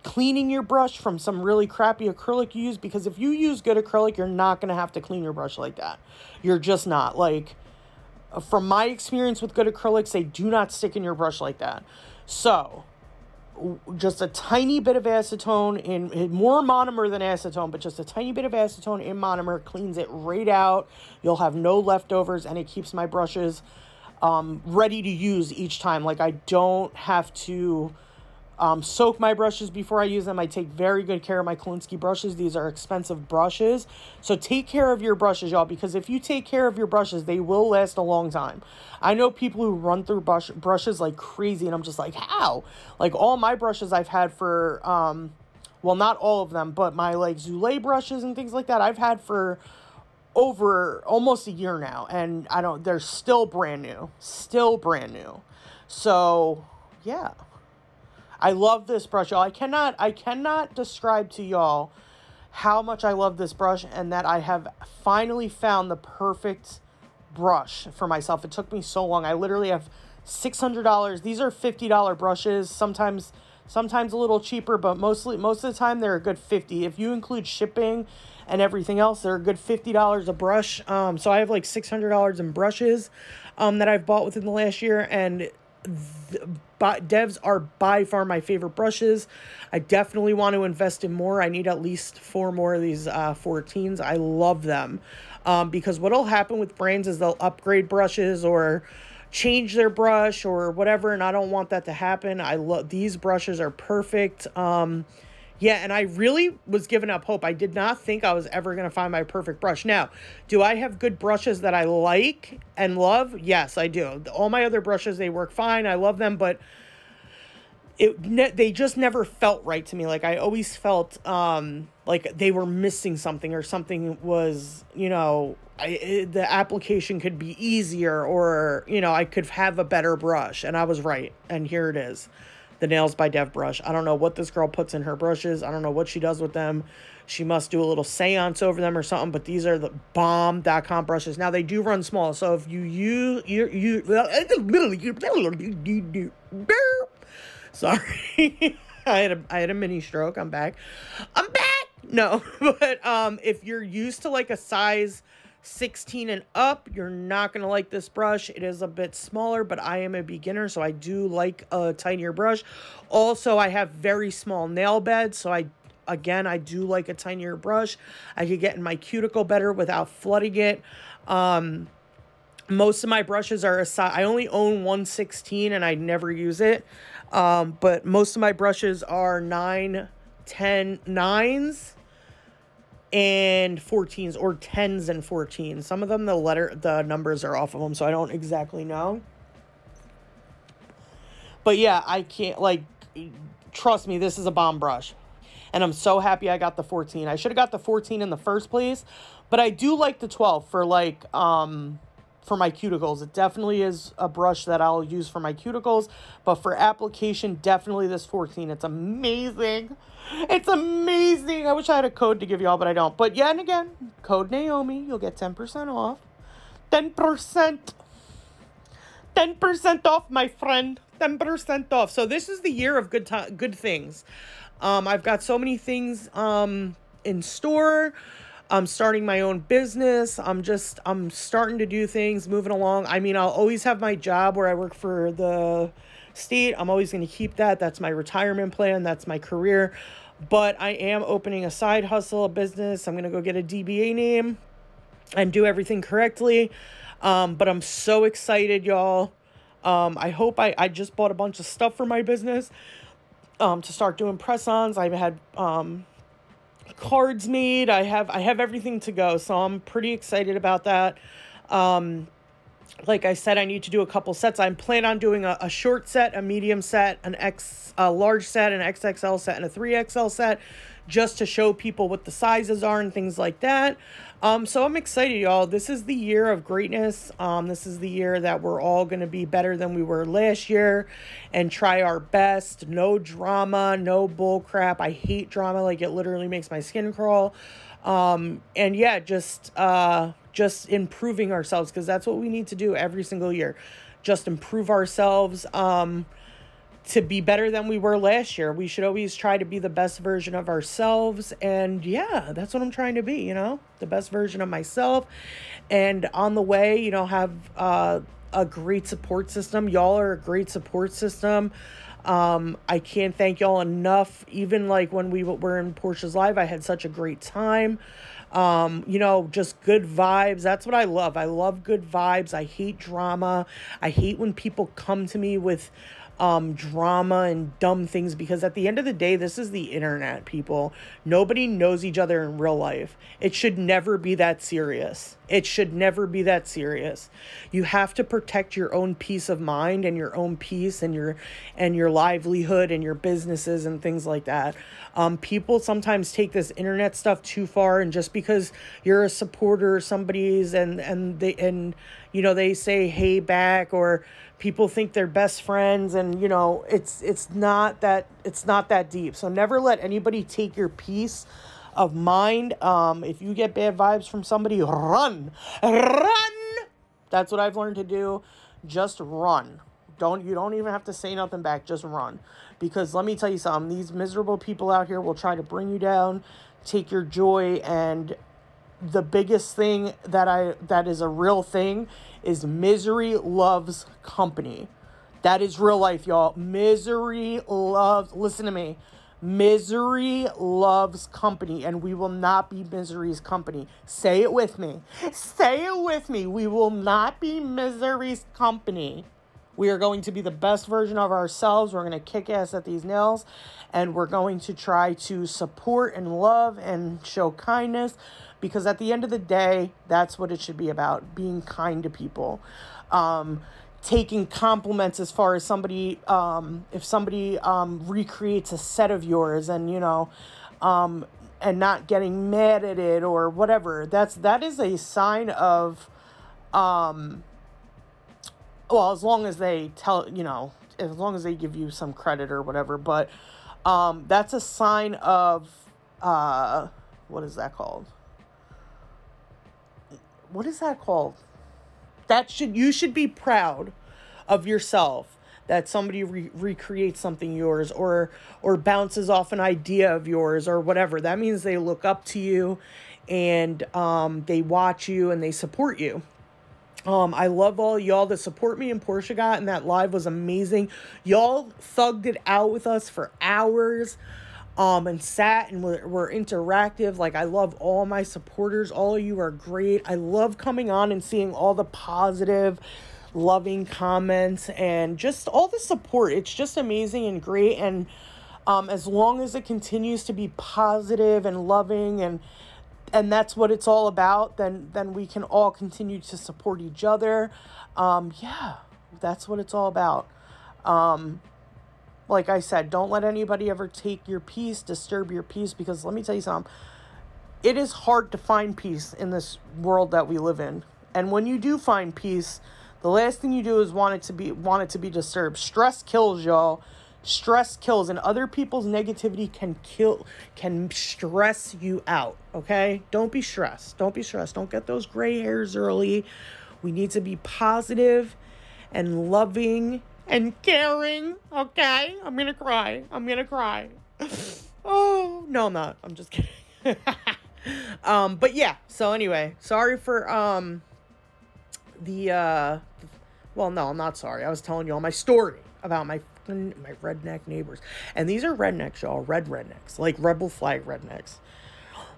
cleaning your brush from some really crappy acrylic you use, because if you use good acrylic, you're not going to have to clean your brush like that. You're just not. Like, from my experience with good acrylics, they do not stick in your brush like that. So, just a tiny bit of acetone in more monomer than acetone, but just a tiny bit of acetone in monomer cleans it right out. You'll have no leftovers, and it keeps my brushes ready to use each time. Like, I don't have to soak my brushes before I use them. I take very good care of my Kolinsky brushes. These are expensive brushes. So take care of your brushes, y'all, because if you take care of your brushes, they will last a long time. I know people who run through brushes like crazy, and I'm just like, how? Like, all my brushes I've had for, well, not all of them, but my like Zulay brushes and things like that, I've had for over almost a year now, and they're still brand new. So, yeah. I love this brush, y'all. I cannot describe to y'all how much I love this brush, and that I have finally found the perfect brush for myself. It took me so long. I literally have $600. These are $50 brushes. Sometimes a little cheaper, but most of the time they're a good $50. If you include shipping and everything else, they're a good $50 a brush. So I have like $600 in brushes that I've bought within the last year, and Devs are by far my favorite brushes. I definitely want to invest in more. I need at least 4 more of these 14s. I love them because what'll happen with brands is they'll upgrade brushes or change their brush or whatever, and I don't want that to happen. These brushes are perfect. Yeah, and I really was giving up hope. I did not think I was ever going to find my perfect brush. Now, do I have good brushes that I like and love? Yes, I do. All my other brushes, they work fine. I love them, but they just never felt right to me. Like, I always felt like they were missing something, or something was, the application could be easier, or, I could have a better brush. And I was right. And here it is. The NAILZ by Dev brush. I don't know what this girl puts in her brushes. I don't know what she does with them. She must do a little seance over them or something, but these are the bomb.com brushes. Now, they do run small, so if you use... Sorry. I had a mini stroke. I'm back. No, but if you're used to like a size 16 and up, you're not going to like this brush. It is a bit smaller, but I am a beginner, so I do like a tinier brush. Also, I have very small nail beds, so I do like a tinier brush. I could get in my cuticle better without flooding it. Most of my brushes are a size, I only own 1/16 and I never use it. But most of my brushes are 9, 10, 9s. and 14s, or 10s and 14s. Some of them, the numbers are off of them, so I don't exactly know. But yeah, I can't, like, trust me, this is a bomb brush. And I'm so happy I got the 14. I should have got the 14 in the first place, but I do like the 12 for, like, for my cuticles. It definitely is a brush that I'll use for my cuticles, but for application, definitely this 14. It's amazing. It's amazing. I wish I had a code to give y'all, but I don't. But yeah, and again, code Naomi, you'll get 10% off. 10%. 10% off, my friend. 10% off. So this is the year of good things. I've got so many things in store. I'm starting my own business. I'm starting to do things, moving along. I mean, I'll always have my job where I work for the state. I'm always going to keep that. That's my retirement plan. That's my career. But I am opening a side hustle, a business. I'm going to go get a DBA name and do everything correctly. But I'm so excited, y'all. I hope I just bought a bunch of stuff for my business to start doing press-ons. I've had cards made. I have everything to go, so I'm pretty excited about that. Like I said, I need to do a couple sets. I'm planning on doing a short set, a medium set, a large set, an XXL set, and a 3XL set, just to show people what the sizes are and things like that. So I'm excited, y'all. This is the year of greatness. This is the year that we're all going to be better than we were last year and try our best. No drama, no bull crap. I hate drama. Like, it literally makes my skin crawl. And yeah, just improving ourselves, because that's what we need to do every single year. Just improve ourselves, to be better than we were last year. We should always try to be the best version of ourselves. And yeah, that's what I'm trying to be, you know, the best version of myself. And on the way, you know, have a great support system. Y'all are a great support system. I can't thank y'all enough. Even like when we were in Portia's Live, I had such a great time. You know, just good vibes. That's what I love. I love good vibes. I hate drama. I hate when people come to me with drama and dumb things, because at the end of the day, this is the internet, people. Nobody knows each other in real life. It should never be that serious. It should never be that serious. You have to protect your own peace of mind and your own peace and your livelihood and your businesses and things like that. People sometimes take this internet stuff too far, and just because you're a supporter of somebody's and you know, they say hey back, or people think they're best friends, and you know, it's not that deep. So never let anybody take your peace of mind. If you get bad vibes from somebody, run. That's what I've learned to do. Just run. You don't even have to say nothing back. Just run. Because let me tell you something, these miserable people out here will try to bring you down, take your joy. And the biggest thing that is a real thing is misery loves company. That is real life, y'all. Misery loves, listen to me, misery loves company, and we will not be misery's company. Say it with me. Say it with me. We will not be misery's company. We are going to be the best version of ourselves. We're going to kick ass at these nails, and we're going to try to support and love and show kindness, because at the end of the day, that's what it should be about, being kind to people. Taking compliments, as far as somebody, if somebody recreates a set of yours, and, you know, and not getting mad at it or whatever, that is a sign of, well, as long as they you know, as long as they give you some credit or whatever, but that's a sign of, what is that called? What is that called? You should be proud of yourself that somebody recreates something yours, or bounces off an idea of yours or whatever. That means they look up to you, and they watch you and they support you. I love all y'all that support me, and Portia got, and that live was amazing. Y'all thugged it out with us for hours. And sat and were interactive. Like, I love all my supporters. All of you are great. I love coming on and seeing all the positive, loving comments and just all the support. It's just amazing and great. And as long as it continues to be positive and loving, and that's what it's all about, then we can all continue to support each other. Yeah, that's what it's all about. Like I said, don't let anybody ever take your peace, disturb your peace, because let me tell you something. It is hard to find peace in this world that we live in. And when you do find peace, the last thing you do is want it to be disturbed. Stress kills, y'all. Stress kills, and other people's negativity can stress you out. Okay? Don't be stressed. Don't be stressed. Don't get those gray hairs early. We need to be positive and loving and caring. Okay? I'm gonna cry. I'm gonna cry. Oh, no, I'm not. I'm just kidding. But yeah, so anyway, sorry for, well, no, I'm not sorry. I was telling you all my story about my redneck neighbors. And these are rednecks, y'all. Red rednecks. Like rebel flag rednecks.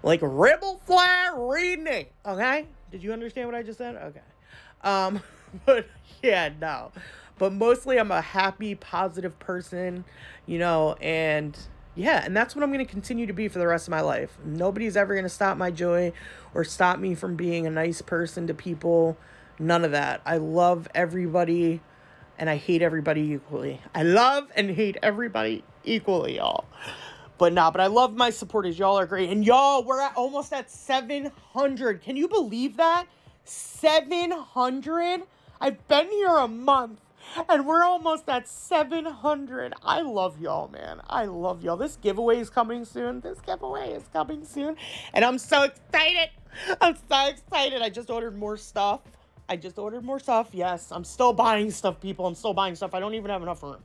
Like rebel flag redneck. Okay? Did you understand what I just said? Okay. But yeah, no. But mostly I'm a happy, positive person, you know, and yeah, and that's what I'm going to continue to be for the rest of my life. Nobody's ever going to stop my joy or stop me from being a nice person to people. None of that. I love everybody and I hate everybody equally. I love and hate everybody equally, y'all. But I love my supporters. Y'all are great. And y'all, we're almost at 700. Can you believe that? 700? I've been here a month. And we're almost at 700. I love y'all, man. I love y'all. This giveaway is coming soon. And I'm so excited. I'm so excited. I just ordered more stuff. Yes, I'm still buying stuff, people. I'm still buying stuff. I don't even have enough room.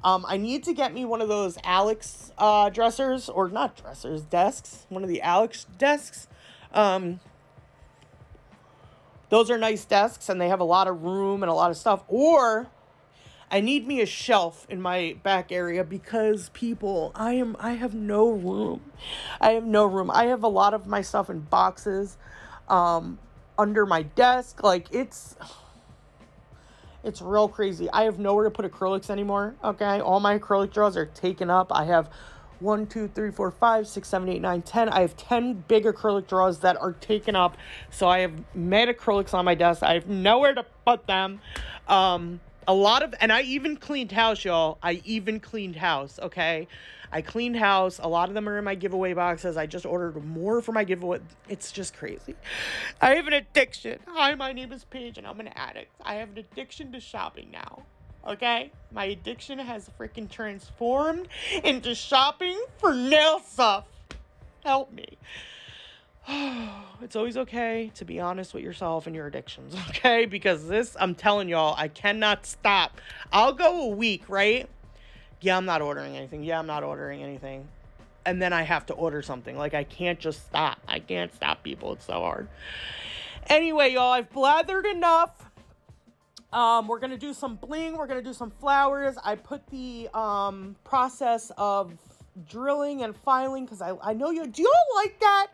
I need to get me one of those Alex dressers. Or not dressers, desks. One of the Alex desks. Those are nice desks, and they have a lot of room and a lot of stuff. Or I need me a shelf in my back area because, people, I have no room. I have a lot of my stuff in boxes under my desk. Like, it's real crazy. I have nowhere to put acrylics anymore, okay? All my acrylic drawers are taken up. I have 1, 2, 3, 4, 5, 6, 7, 8, 9, 10. I have 10 big acrylic drawers that are taken up. So I have matte acrylics on my desk. I have nowhere to put them. And I even cleaned house, y'all. Okay? I cleaned house. A lot of them are in my giveaway boxes. I just ordered more for my giveaway. It's just crazy. I have an addiction. Hi, my name is Paige, and I'm an addict. I have an addiction to shopping now. Okay? My addiction has freaking transformed into shopping for nail stuff. Help me. It's always okay to be honest with yourself and your addictions, okay? Because I'm telling y'all, I cannot stop. I'll go a week, right? Yeah, I'm not ordering anything. And then I have to order something. Like, I can't just stop. I can't stop, people. It's so hard. Anyway, y'all, I've blathered enough. We're going to do some bling. We're going to do some flowers. I put the process of drilling and filing because I know you. Do you all like that?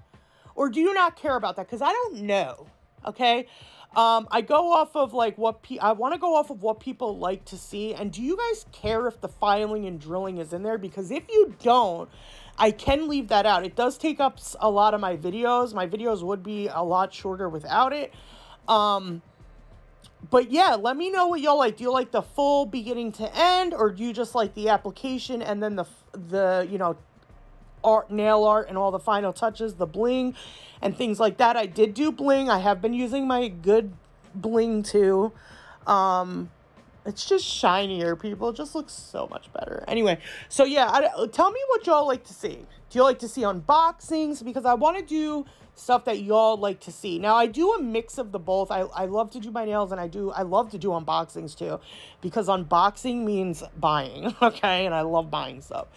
Or do you not care about that? Because I don't know. Okay? I go off of like I want to go off of what people like to see. And do you guys care if the filing and drilling is in there? Because if you don't, I can leave that out. It does take up a lot of my videos. My videos would be a lot shorter without it. But yeah, let me know what y'all like. Do you like the full beginning to end, or do you just like the application and then the you know, nail art and all the final touches, the bling and things like that? I did do bling. I have been using my good bling too. It's just shinier, people. It just looks so much better. Anyway, so yeah, tell me what y'all like to see. Do you like to see unboxings? Because I want to do stuff that y'all like to see. Now, I do a mix of the both. I love to do my nails, and I love to do unboxings too, because unboxing means buying, okay? And I love buying stuff.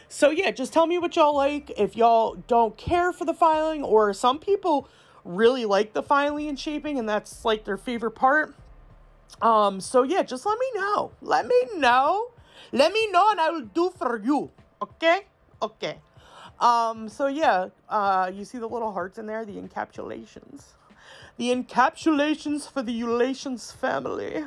So yeah, just tell me what y'all like. If y'all don't care for the filing, or some people really like the filing and shaping, and that's like their favorite part. So yeah, just let me know. Let me know, and I will do for you. Okay? Okay. So yeah, you see the little hearts in there, the encapsulations. The encapsulations for the Eulations family.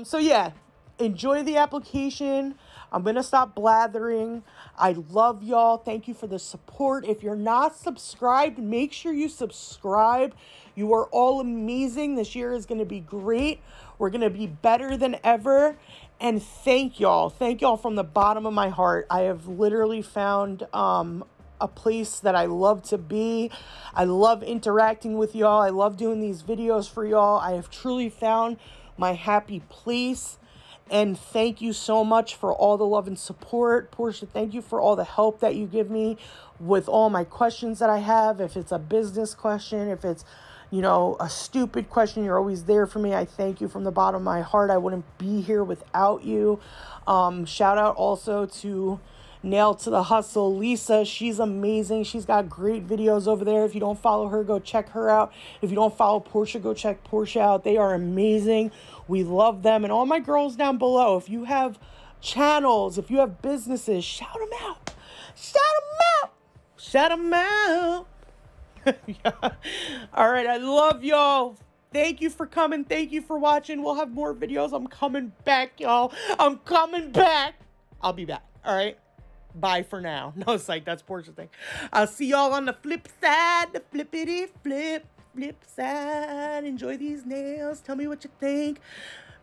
So yeah, enjoy the application. I'm going to stop blathering. I love y'all. Thank you for the support. If you're not subscribed, make sure you subscribe. You are all amazing. This year is going to be great. We're going to be better than ever. And thank y'all. Thank y'all from the bottom of my heart. I have literally found a place that I love to be. I love interacting with y'all. I love doing these videos for y'all. I have truly found my happy place. And thank you so much for all the love and support. Portia, thank you for all the help that you give me with all my questions that I have. If it's a business question, if it's, you know, a stupid question, you're always there for me. I thank you from the bottom of my heart. I wouldn't be here without you. Shout out also to Nail to the Hustle, Lisa. She's amazing. She's got great videos over there. If you don't follow her, go check her out. If you don't follow Portia, go check Portia out. They are amazing. We love them. And all my girls down below, if you have channels, if you have businesses, shout them out. Shout them out. Shout them out. Yeah. All right. I love y'all. Thank you for coming. Thank you for watching. We'll have more videos. I'm coming back, y'all. I'm coming back. I'll be back. All right. Bye for now. No, it's like, that's Portia's thing. I'll see y'all on the flip side. The flippity flip side. Enjoy these nails. Tell me what you think.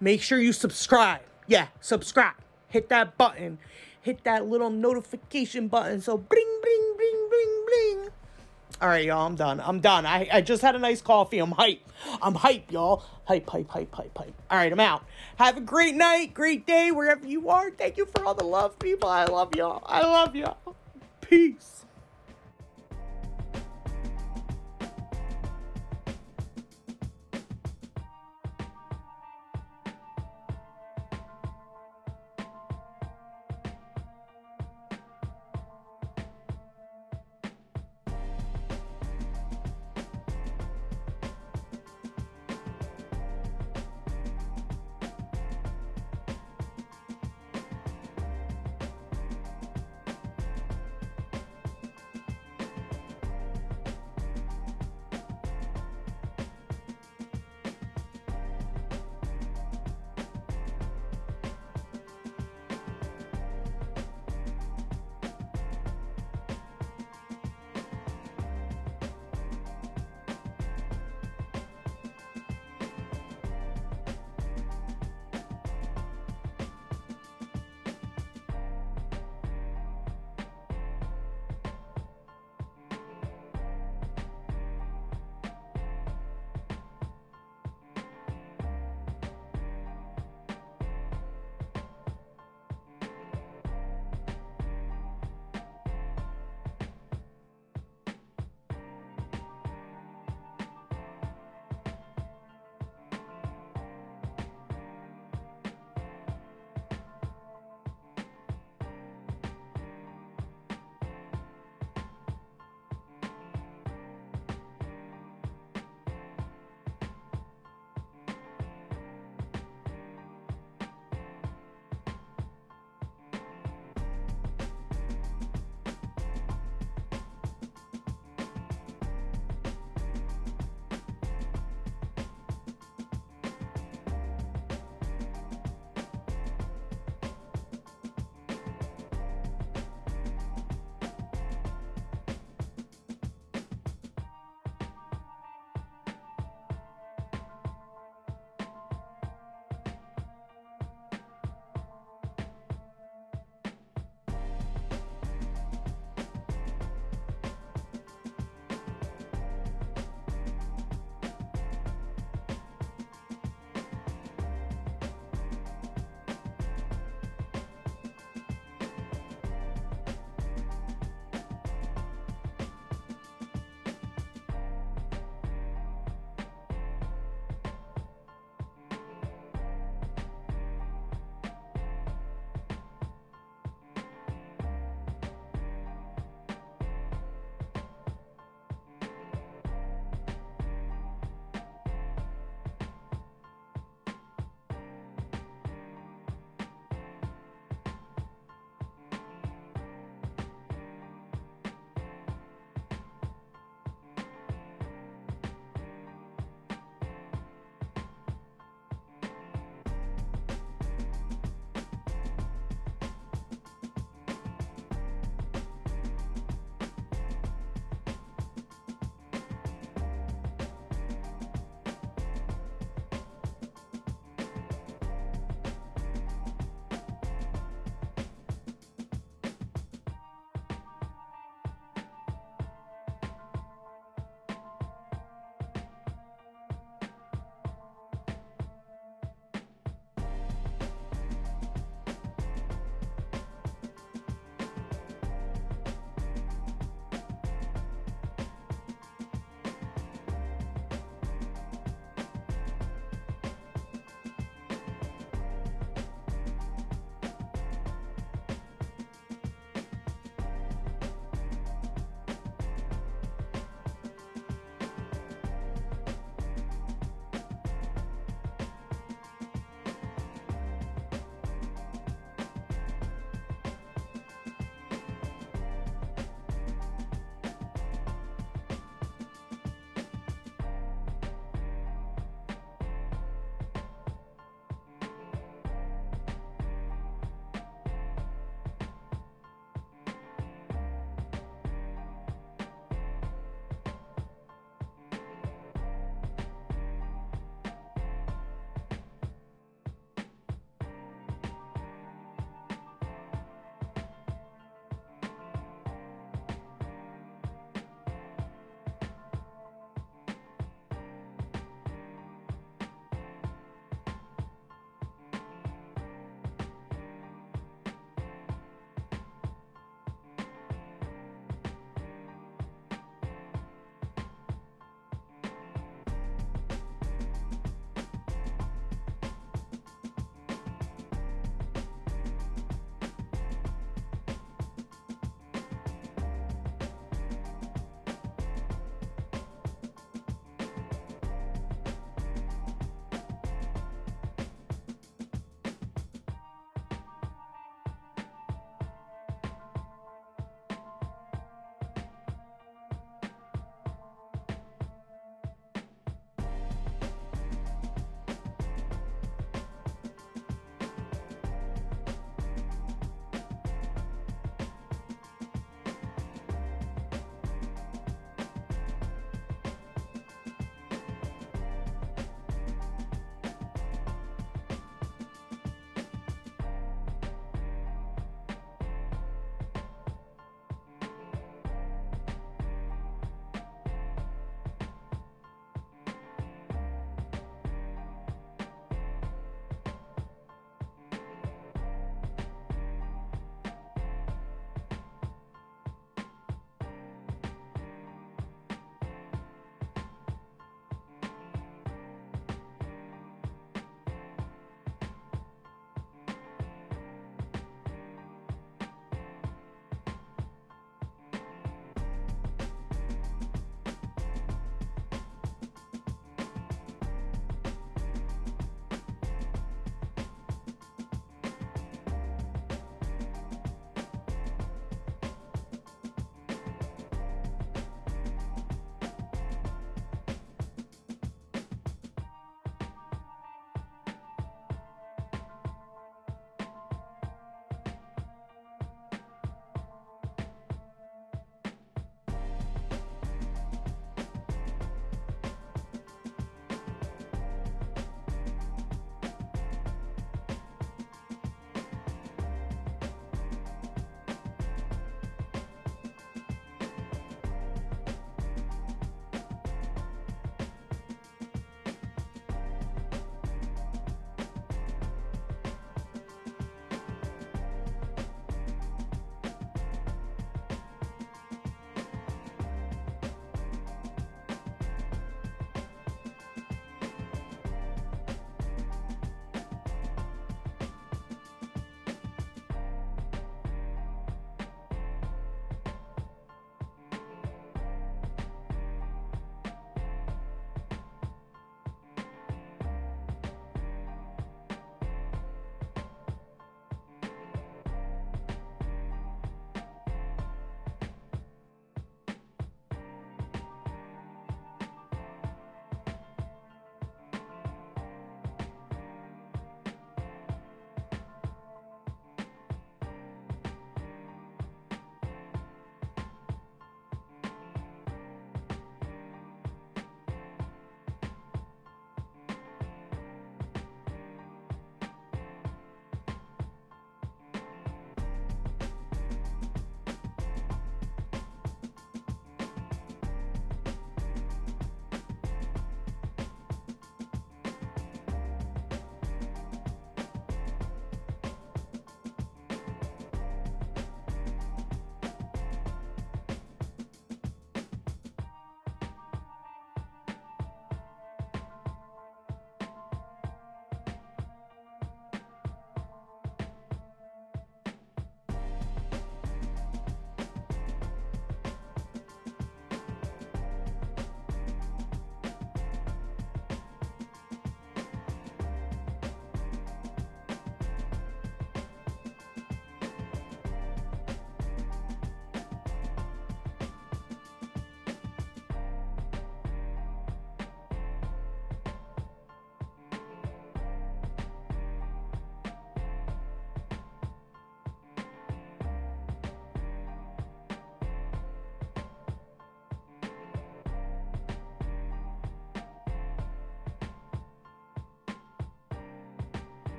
Make sure you subscribe. Yeah, subscribe. Hit that button. Hit that little notification button. So bling, bling, bling, bling, bling. All right, y'all, I'm done. I'm done. I just had a nice coffee. I'm hype. I'm hype, y'all. Hype, hype, hype, hype, hype. All right, I'm out. Have a great night, great day, wherever you are. Thank you for all the love, people. I love y'all. I love y'all. Peace.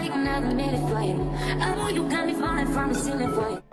take another minute for you. I know you got me falling from the ceiling for you.